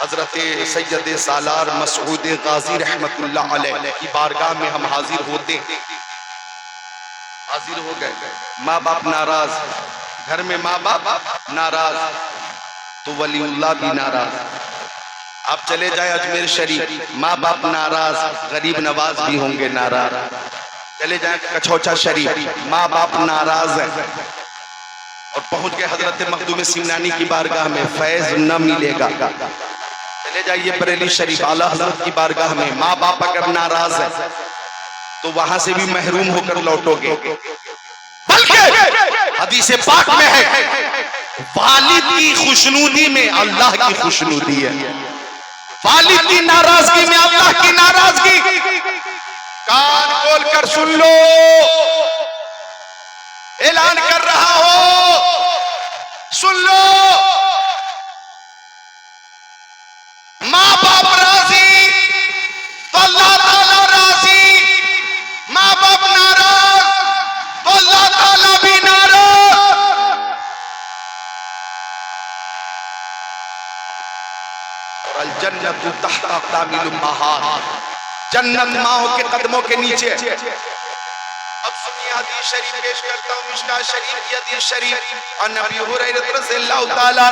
हजरत सैयद सालार मसऊद गाजी रहमतुल्लाह अलैह की बारगाह में हम हाजिर होते, हाजिर हो गए। माँ बाप नाराज, घर में माँ बाप नाराज तो वलीउल्लाह भी नाराज। आप चले जाए अजमेर शरीफ, माँ बाप नाराज, गरीब नवाज भी होंगे नाराज। चले जाए कछौचा शरीफ, माँ बाप नाराज है। और पहुंच गए हजरत मखदूम सिमनानी की बारगाह में, फैज न मिलेगा। चले जाइए बरेली शरीफ, आला हजरत की बारगाह में, माँ बाप अगर नाराज है तो वहां से भी महरूम होकर लौटोगे। बल्कि हदीस पाक में है, वालिद की खुशनुदी में अल्लाह की खुशनुदी है, वालिद की नाराजगी में अल्लाह की नाराजगी। कान खोल कर सुन लो, ऐलान कर रहा हो, सुन लो। माँ बाप राजी तो अल्लाह ताला राजी, माँ बाप नाराज तो अल्लाह ताला भी नाराज। और अल जन्नतु तहता अक़दामिल उम्महात, जन्नत माओ के कदमों के नीचे। अब सुनिए हदीस शरीफ पेश करता हूँ, मिशकात शरीफ की हदीस शरीफ। अन अबी हुरैरा रज़ियल्लाहु ताला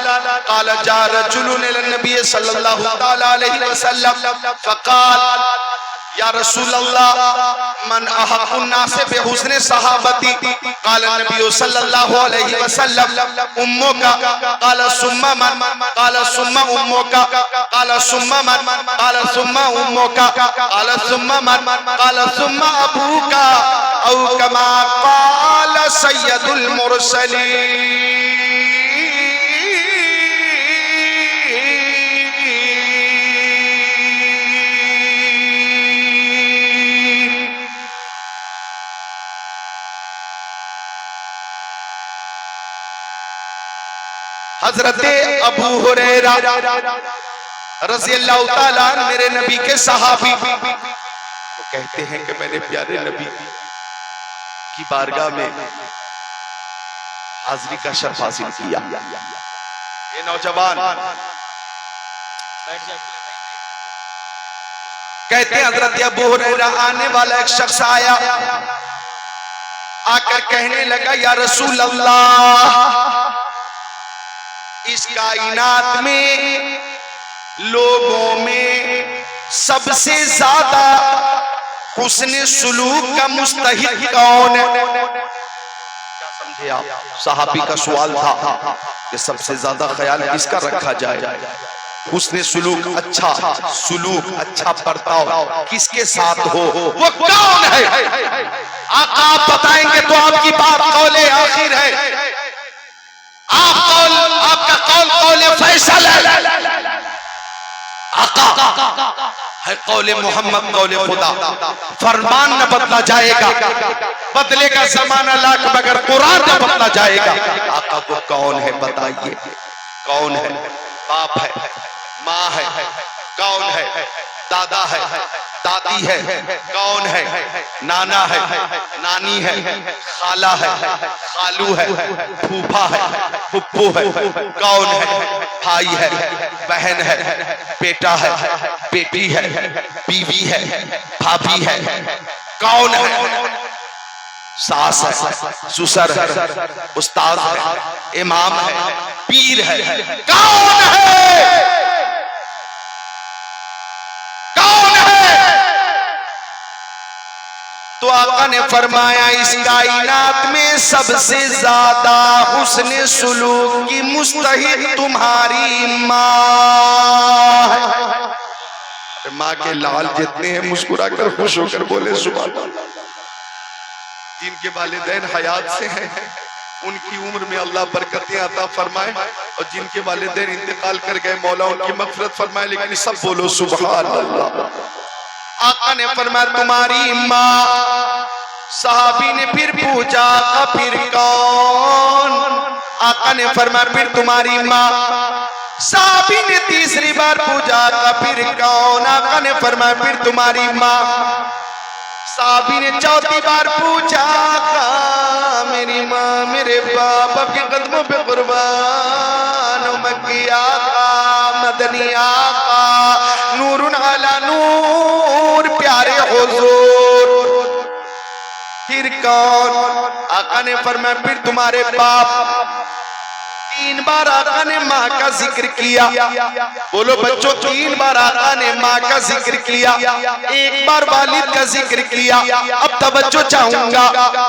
क़ाल जा रजुलुन इला नबी सल्लल्लाहु ताला अलैहि वसल्लम फ़क़ाल या रसूल अल्लाह मन अहक़्क़ुन नास बिहुस्नि सहाबती। क़ाल नबी सल्लल्लाहु अलैहि वसल्लम उम्मुका। क़ाल सुम्मा मन। क़ाल सुम्मा उम्मुका। क़ाल सुम्मा मन। क़ाल सुम्मा उम्मुका। क़ाल सुम्मा मन। क़ाल सुम्मा अबूका औ कमा क़ाल सय्यदुल मुरसलीन। हजरत अबू हुरैरा रज़ियल्लाहु ताला मेरे नबी के सहाबी, वो कहते हैं कि मैंने प्यारे नबी की बारगाह में हाजिरी का शर्फ हासिल किया। ये नौजवान कहते हैं हजरत अबू हुरैरा आने वाला एक शख्स आया, आकर कहने लगा या रसूल अल्लाह, इस कायनात में लोगों में सबसे ज्यादा हुस्न सुलूक का मुस्तहिक कौन है? क्या समझे आप? सहाबी का सवाल था कि सबसे ज्यादा ख्याल किसका रखा जाए, हुस्न सुलूक अच्छा, सुलूक अच्छा बर्ताव किसके साथ हो, वो कौन है? आप बताएंगे तो आपकी बात कौले आखिर है, आपका कौल कौले फैसल है, आका है कौले मोहम्मद कौले खुदा। फरमान न बदला जाएगा, बदलेगा जमाना लाख मगर कुरान न बदला जाएगा। आका को कौन है बताइए, कौन है? बाप है, माँ है, कौन है? दादा है, दादी है, कौन है? नाना है, नानी है, खाला है, खालू है, फूफा है, फुप्पू है, कौन है? भाई है, बहन है, बेटा है, बेटी है, बीवी है, भाभी है, कौन है? सास है, ससुर है, उस्ताद है, इमाम है, पीर है, कौन है? तो आका ने फरमाया इस कायनात में सबसे ज्यादा हुस्न सुलूक की मुस्तहिक तुम्हारी माँ है। माँ के लाल जितने हैं मुस्कुरा कर खुश होकर बोले सुभान अल्लाह। जिनके वालिदैन हयात से हैं उनकी उम्र में अल्लाह बरकतें अता फरमाए, और जिनके वालिदैन इंतकाल कर गए मौला उनकी मग़फ़िरत फरमाए। लेकिन सब बोलो सुभान अल्लाह। आका ने फरमाया तुम्हारी माँ। सहाबी ने फिर पूछा फिर कौन? आका ने फरमाया फिर तुम्हारी माँ। सहाबी ने तीसरी बार पूछा फिर कौन? आका ने फरमाया फिर तुम्हारी माँ। सहाबी ने चौथी बार पूछा मेरी माँ मेरे बाप के कदमों पे कुर्बान, मक्की आका, मदनी आका, नूरुन अला नूर, प्यारे हुजूर। फिर कौन? आका ने फरमाया फिर तुम्हारे बाप। 3 बार आका ने माँ का जिक्र किया। बोलो बच्चों, 3 बार आका ने माँ का जिक्र किया, 1 बार वालिद का जिक्र किया। अब तवज्जो चाहूंगा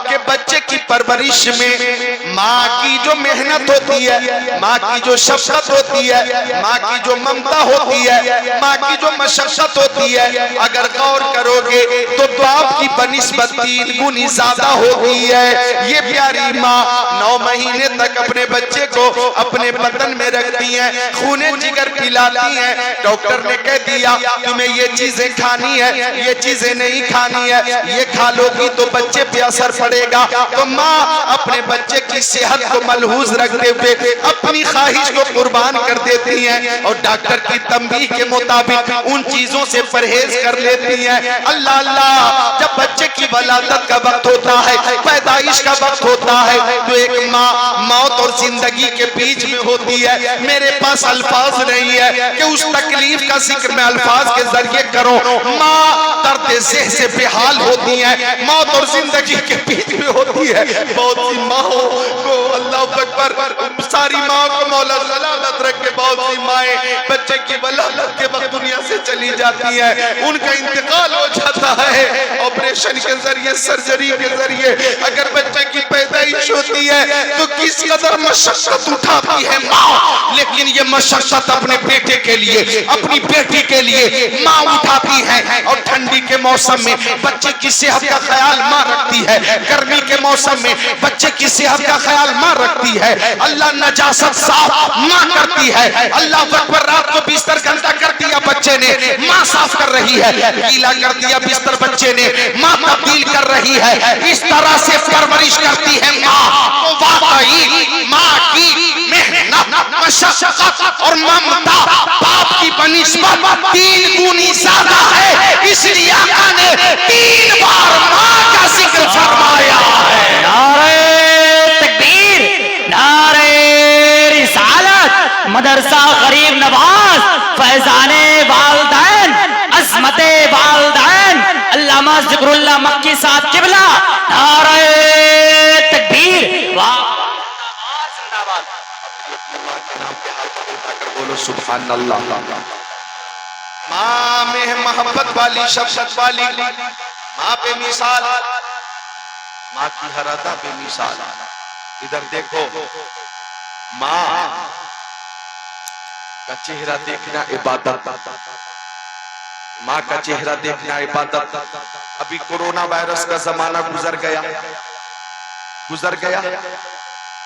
कि बच्चे की परवरिश में माँ की जो मेहनत होती है, माँ की जो शफकत होती है, माँ की जो ममता होती है, माँ की जो मशक्कत होती है, अगर गौर करोगे तो बाप की बनिस्बत 3 गुनी ज्यादा होती है। ये प्यारी माँ 9 महीने तक अपने बच्चे को अपने बदन में रखती हैं, खूने जिगर पिलाती हैं। डॉक्टर ने कह दिया तुम्हें ये चीजें खानी है, ये चीजें नहीं खानी है, ये खा लोगी तो बच्चे पे असर पड़ेगा। तो माँ अपने बच्चे की सेहत को मलहूज रखते हुए अपनी ख्वाहिश को कुर्बान कर देती हैं और डॉक्टर की तंबीह के मुताबिक उन चीजों से परहेज कर लेती हैं। अल्लाह अल्लाह, जब बच्चे की वलादत का वक्त होता है, पैदाइश का वक्त होता है, तो एक माँ मौत और जिंदगी के बीच में होती है। मेरे पास अल्फाज नहीं है कि उस तकलीफ का जिक्र मैं अल्फाज के जरिए करूं। माँ दर्द ज़ह से बेहाल होती है, मौत और जिंदगी के बीच में होती है। बहुत सी माओ को अल्लाह अकबर, सारी माओ को मौला सलामत रखे। बहुत सी माएं बच्चे की वलादत के वक्त दुनिया से चली जाती है, उनका इंतकाल हो जाता है ऑपरेशन के जरिए, सर्जरी के जरिए। अगर बच्चे की पैदाइश होती है तो किस कदर मशक्कत उठाती है माँ, लेकिन ये मशक्कत अपने बेटे के लिए, अपनी बेटी के लिए माँ उठाती है। और ठंडी के मौसम में बच्चे की सेहत का ख्याल माँ रखती है, गर्मी के मौसम में बच्चे की सेहत का ख्याल माँ रखती है। अल्लाह नजासत साफ माँ करती है। अल्लाह अकबर, रात को बिस्तर गंदा कर दिया बच्चे ने, माँ साफ कर रही है। गीला कर दिया बिस्तर बच्चे ने, माँ तब्दील कर रही है। इस तरह से परवरिश करती है माँ। तो वाकई माँ की मेहनत, मशक्कत और ममता बाप की बनिस्बत 3 गुनी ज्यादा है। इसलिए आका ने 3 बार माँ का जिक्र फरमाया है। नारे तकबीर, नारे रिसालत, मदरसा गरीब नवाज, फैजाने वालदैन, अज़मते वालदैन, अल्लामा ज़िक्रुल्लाह मक्की साहब किबला। नारे तकबीर, वाह बोलो सुभान अल्लाह। माँ में मोहब्बत वाली, शफकत वाली माँ पे मिसाल, माँ की हर अदा पे मिसाल। इधर देखो, माँ का चेहरा देखना इबादत, माँ का चेहरा देखना इबादत। अभी कोरोना वायरस का जमाना गुजर गया,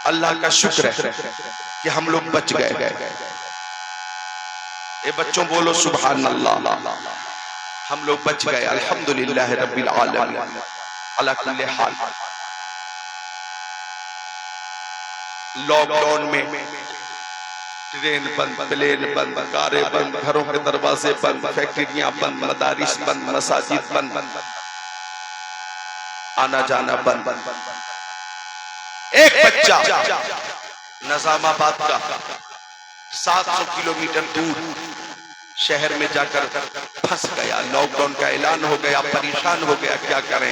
अल्लाह का शुक्र है कि हम लोग बच गए। ए बच्चों बोलो सुभान अल्लाह, हम लोग बच गए, अल्हम्दुलिल्लाह रब्बिल आलमीन अला कुल्ली हाल। लॉकडाउन में ट्रेन बंद, प्लेन बंद, कारें बंद, घरों के दरवाजे बंद, फैक्ट्रियां बंद, मदारिस बंद, मसाजिद बंद, आना जाना बंद। एक बच्चा निजामाबाद का 700 किलोमीटर दूर शहर में जाकर फंस गया। लॉकडाउन का ऐलान हो गया, परेशान हो गया, क्या करें।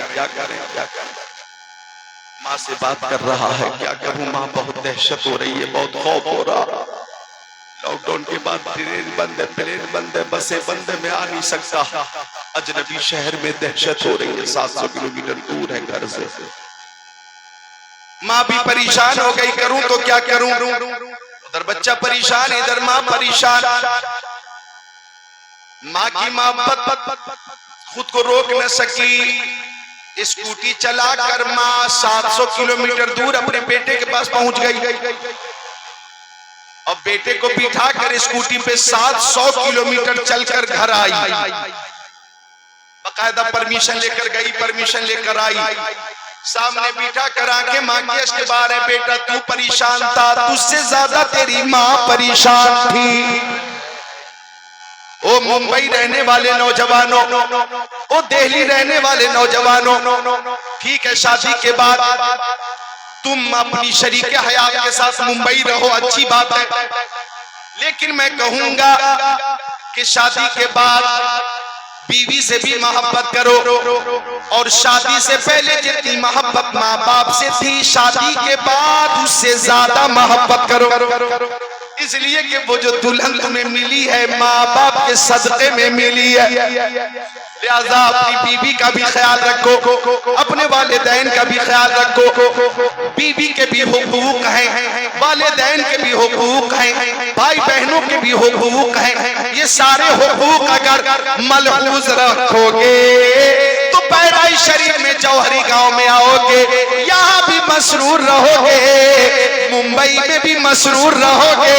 माँ से बात कर रहा है, क्या करूं माँ, बहुत दहशत हो रही है, बहुत खौफ हो रहा। लॉकडाउन के बाद ट्रेन बंद है, प्लेन बंद है, बसें बंद है, मैं आ नहीं सकता। अजनबी शहर में दहशत हो रही है, 700 किलोमीटर दूर है घर से। माँ भी परेशान हो गई, करूं तो क्या करूं। उधर बच्चा परेशान, इधर माँ परेशान। माँ की मोहब्बत खुद को रोक न सकी। स्कूटी चलाकर माँ 700 किलोमीटर दूर अपने बेटे के पास पहुंच गई और बेटे को बिठाकर स्कूटी पे 700 किलोमीटर चलकर घर आई। बकायदा परमिशन लेकर गई, परमिशन लेकर आई। सामने बिठा कर आंखें माँ की अश्कबार है, बेटा तू परेशान था, तुझसे ज्यादा तेरी माँ परेशान थी। ओ मुंबई रहने वाले नौजवानों, ओ दिल्ली रहने वाले नौजवानों, ठीक है शादी के बाद तुम अपनी शरीके हयात के साथ मुंबई रहो, अच्छी बात है। लेकिन मैं कहूंगा कि शादी के बाद बीवी से भी मोहब्बत करो, और शादी से पहले जितनी मोहब्बत माँ बाप से थी, शादी के बाद उससे ज्यादा मोहब्बत करो। इसलिए कि वो जो दुल्हन तुम्हें मिली है माँ बाप के सदक़े में मिली है। लिहाजा अपनी बीवी का भी ख्याल रखो, अपने वालिदैन का भी ख्याल रखो। बीवी के भी हुकूक हैं, वालिदैन के भी हुकूक हैं, भाई बहनों के भी हुकूक हैं। ये सारे हुकूक अगर मलहूज रखोगे तो पैराई शरीफ में जौहरी गांव में आओगे, यहाँ भी मसरूर रहोगे, मुंबई में भी मसरूर रहोगे।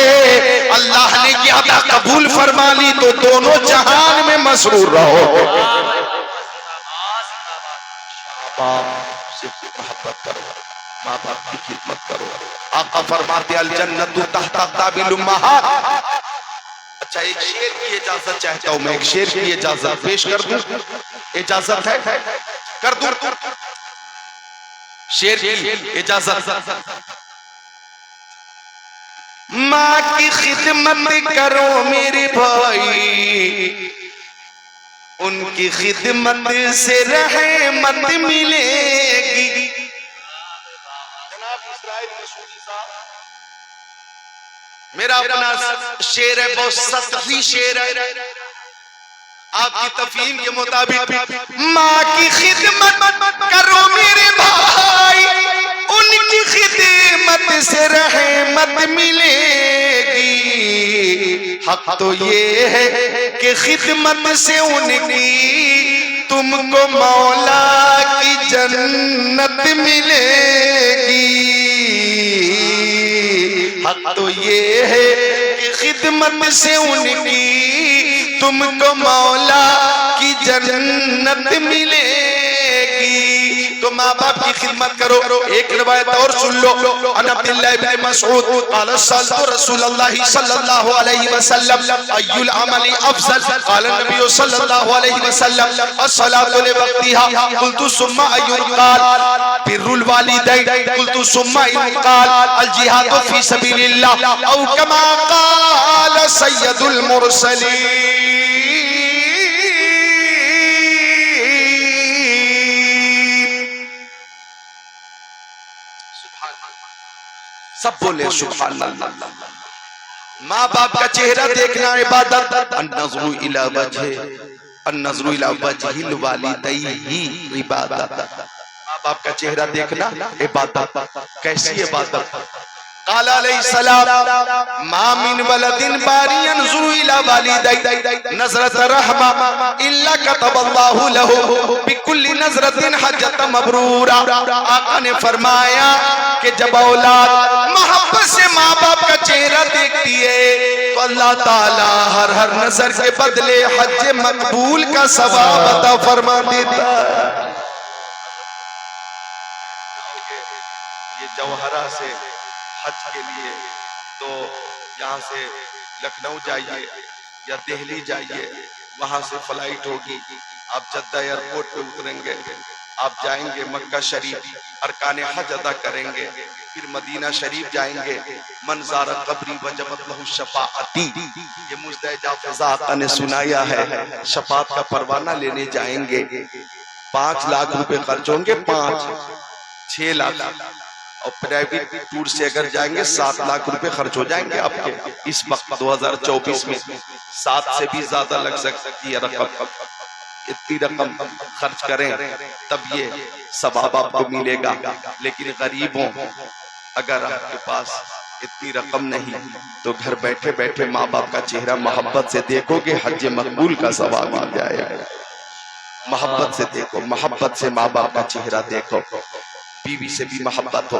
अल्लाह ने ये अदा कबूल फरमा ली तो दोनों जहान में मसरूर रहोगे। मोहब्बत करो, माँ बाप की खिदमत करो। आका फरमाते अल जन्नतु तहता अक़दाबिल उम्महात। अच्छा, एक शेर की इजाजत चाहता हूं मैं, एक शेर की इजाजत पेश कर दूं? इजाजत है? कर दूं? शेर की इजाजत। माँ की खिदमत करो मेरे भाई, उनकी खिदमत से रहमत मिलेगी। मेरा अपना शेर है, बहुत सतही शेर है, आपकी तफहीम के मुताबिक। माँ की खिदमत करो मेरे भाई, उनकी खिदमत से रहमत मिलेगी। हक तो ये है कि खिदमत से उनकी तुमको मौला की जन्नत मिलेगी। हक तो ये है कि खिदमत से उनकी तुमको मौला की जन्नत मिलेगी। तो माँ बाप की खिदमत करो। एक रिवायत और सुन लो, अन अब्दुल्लाह इब्न मसऊद क़ाल सअलतु रसूलल्लाह सल्लल्लाहु अलैहि वसल्लम अय्युल अमली अफज़ल, क़ाल नबी सल्लल्लाहु अलैहि वसल्लम अस्सलातु लिवक्तिहा, क़ुल्तु सुम्मा अय्युल, क़ाल बिर्रुल वालिदैन, क़ुल्तु सुम्मा अय्युल, क़ाल अल जिहादु फी सबीलिल्लाह औ कमा क़ाल सय्यदुल मुरसलीन। सब बोले सुभान अल्लाह। माँ बाप का चेहरा देखना इबादत, अन्नज़्रु इला वजहिल वालिदैहि इबादत। माँ बाप का चेहरा देखना इबादत। कैसी इबादत? क़ाल अलैहिस्सलाम मा मिन वलदिन बारी यनज़ुरु इला वालिदैहि नज़रत रहमा इल्ला कतबल्लाहु लहु बिकुल्ली नज़रतिन हज्जतन मबरूरा। आका ने फरमाया कि जब औलाद मोहब्बत से माँ बाप का चेहरा देखती है तो अल्लाह ताला हर हर नजर के बदले हज मकबूल का सवाब अता फरमा देता। ये जौहरा से हज के लिए तो यहाँ से लखनऊ जाइए या दिल्ली जाइए, वहां से फ्लाइट होगी, आप जद्दा एयरपोर्ट पे उतरेंगे, आप जाएंगे मक्का शरीफ, अरकान हज अदा करेंगे, फिर मदीना शरीफ जाएंगे। मंज़ारा कब्री वजबत लहु शफाअती, ये मुज़्दहिजा फ़ज़ा ने सुनाया है। शफाअत का परवाना लेने जाएंगे, 5 लाख रुपए खर्च होंगे, 5-6 लाख, और प्राइवेट टूर से अगर जाएंगे 7 लाख रुपए खर्च हो जाएंगे आपके। इस वक्त 2024 में 7 से भी ज्यादा लग सकती है रकम। इतनी रकम खर्च करें तब ये सवाब आपको मिलेगा। लेकिन गरीबों, अगर आपके पास इतनी रकम नहीं तो घर बैठे बैठे माँ बाप का चेहरा मोहब्बत से देखोगे, हज मकबूल का सवाब मिल जाएगा। मोहब्बत से देखो, मोहब्बत से माँ बाप का चेहरा देखो। बीवी से भी मोहब्बत हो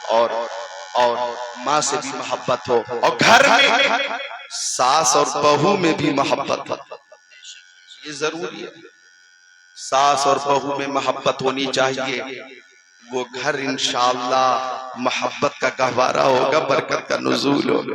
और माँ से भी मोहब्बत हो, और घर में सास और बहू में भी मोहब्बत हो, ये जरूरी है। सास और बहू में मोहब्बत होनी चाहिए। वो घर इंशाअल्लाह मोहब्बत का गहवारा होगा, बरकत का नुज़ूल होगा।